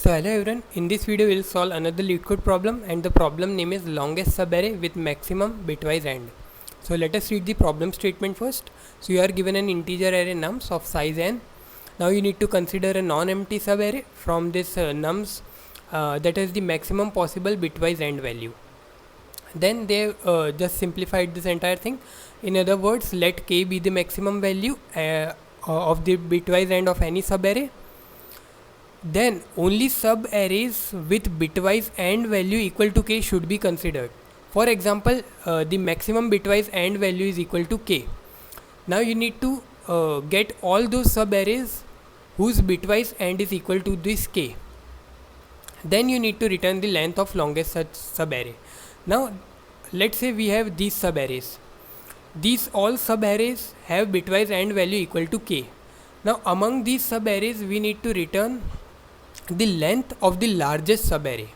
So hello everyone, in this video we'll solve another LeetCode problem, and the problem name is longest subarray with maximum bitwise end. So let us read the problem statement first. So you are given an integer array nums of size n. Now you need to consider a non-empty subarray from this nums that is the maximum possible bitwise end value. Then they just simplified this entire thing. In other words, let k be the maximum value of the bitwise end of any subarray. Then only sub-arrays with bitwise end value equal to k should be considered. For example, the maximum bitwise end value is equal to k. Now you need to get all those sub-arrays whose bitwise end is equal to this k. Then you need to return the length of longest such sub-array. Now let's say we have these sub-arrays. These all sub-arrays have bitwise end value equal to k. Now among these sub-arrays we need to return the length of the largest subarray.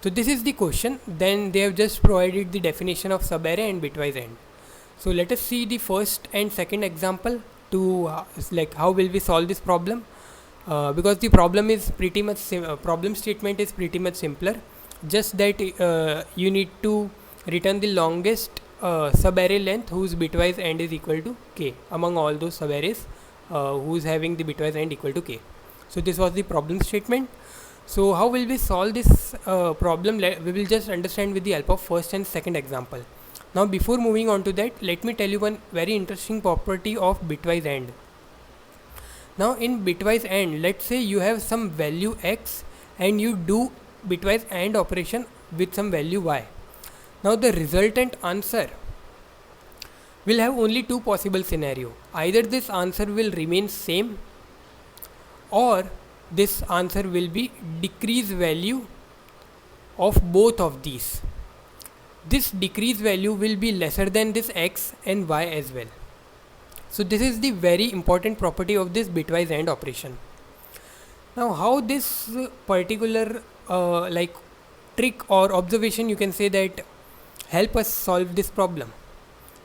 So this is the question. Then they have just provided the definition of subarray and bitwise end. So let us see the first and second example to like how will we solve this problem, because the problem is pretty much problem statement is pretty much simpler, just that you need to return the longest subarray length whose bitwise end is equal to k among all those subarrays who's having the bitwise end equal to k. So this was the problem statement. So how will we solve this problem? We will just understand with the help of first and second example. Now before moving on to that, let me tell you one very interesting property of bitwise end. Now in bitwise end, let's say you have some value x and you do bitwise AND operation with some value y. Now the resultant answer will have only two possible scenario. Either this answer will remain same, or this answer will be decreased value of both of these. This decreased value will be lesser than this x and y as well. So this is the very important property of this bitwise AND operation. Now how this particular like trick or observation, you can say, that help us solve this problem.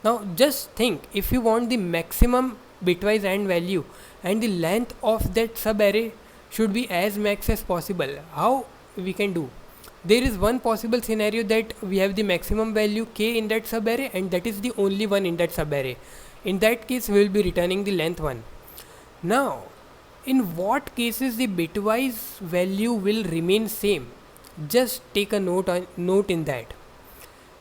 Now just think, if you want the maximum bitwise AND value and the length of that subarray should be as max as possible, how we can do? There is one possible scenario that we have the maximum value k in that subarray and that is the only one in that subarray. In that case we will be returning the length 1. Now in what cases the bitwise value will remain same? Just take a note in that.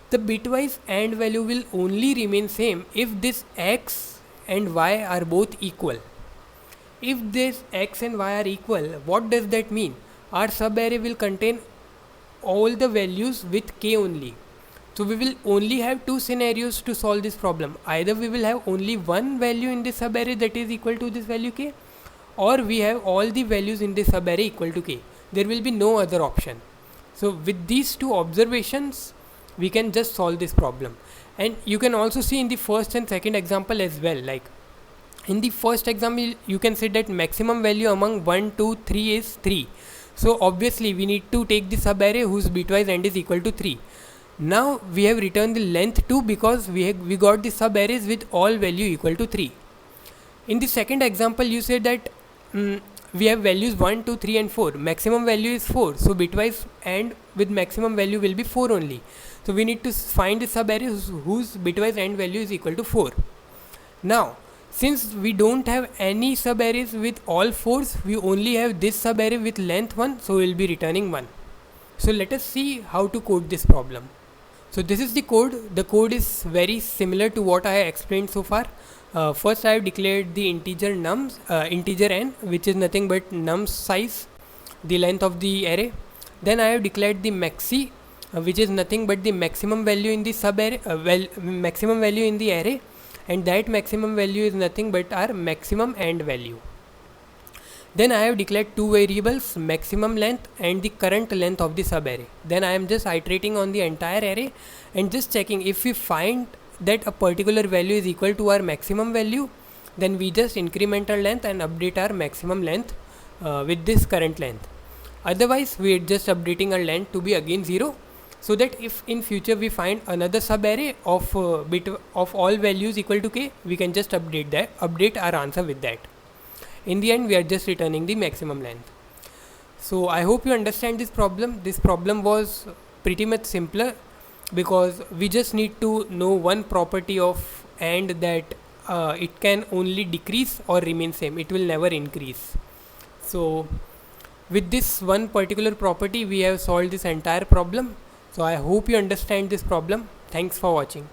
The bitwise AND value will only remain same if this x and y are both equal. If this x and y are equal, what does that mean? Our subarray will contain all the values with k only. So we will only have two scenarios to solve this problem. Either we will have only one value in this subarray that is equal to this value k, or we have all the values in this subarray equal to k. There will be no other option. So with these two observations we can just solve this problem. And you can also see in the first and second example as well. Like in the first example you can say that maximum value among 1, 2, 3 is 3. So obviously we need to take the subarray whose bitwise end is equal to 3. Now we have returned the length 2 because we got the subarrays with all value equal to 3. In the second example you say that we have values 1, 2, 3 and 4. Maximum value is 4. So bitwise end with maximum value will be 4 only. So we need to find the subarray whose bitwise end value is equal to 4. Now since we don't have any subarrays with all 4s, we only have this subarray with length 1, so we will be returning 1. So let us see how to code this problem. So this is the code. The code is very similar to what I explained so far. First I have declared the integer integer n, which is nothing but nums size, the length of the array. Then I have declared the maxi, which is nothing but the maximum value in the subarray, maximum value in the array, and that maximum value is nothing but our maximum AND value. Then I have declared two variables, maximum length and the current length of the subarray. Then I am just iterating on the entire array and just checking if we find that a particular value is equal to our maximum value, then we just increment our length and update our maximum length with this current length. Otherwise we are just updating our length to be again 0, so that if in future we find another subarray of bit of all values equal to k, we can just update our answer with that. In the end we are just returning the maximum length. So I hope you understand this problem. This problem was pretty much simpler because we just need to know one property of and, that it can only decrease or remain same, it will never increase. So with this one particular property we have solved this entire problem. So I hope you understand this problem. Thanks for watching.